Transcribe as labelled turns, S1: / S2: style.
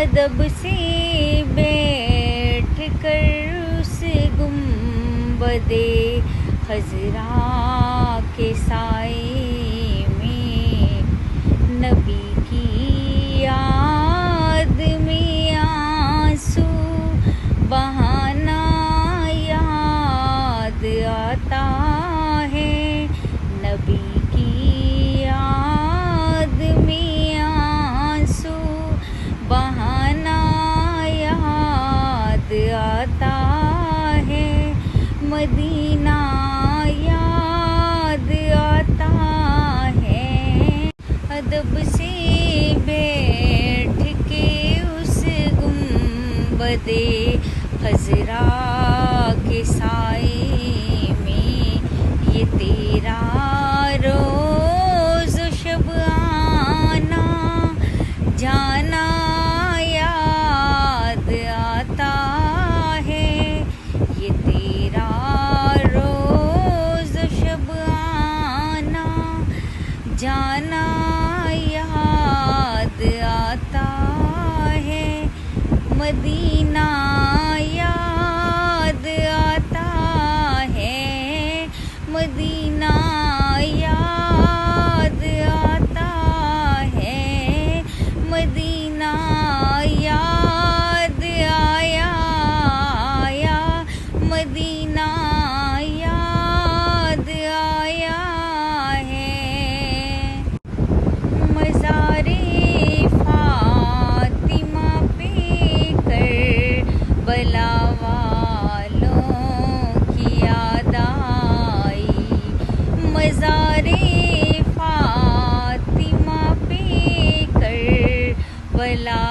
S1: अदब से बैठ कर उस गुंबदे हजरा के साए में नबी की याद में आंसू बहाना याद आता है। नबी की याद में आंसू बहाना याद आता है। मदीना याद आता है। अदब से बैठ के उस गुंबदे हजरा के साए में ये तेरा रोज़ शब आना जाना याद आता है। ये तेरा रोज़ शब आना जाना याद आता है। मदीना याद आता है। मदीना याद आता है। मदीना याद आया आया। मदीना याद आया है। मज़ारे फातिमा पे करबला वालों की याद आई। मज़ारे फातिमा पे करबला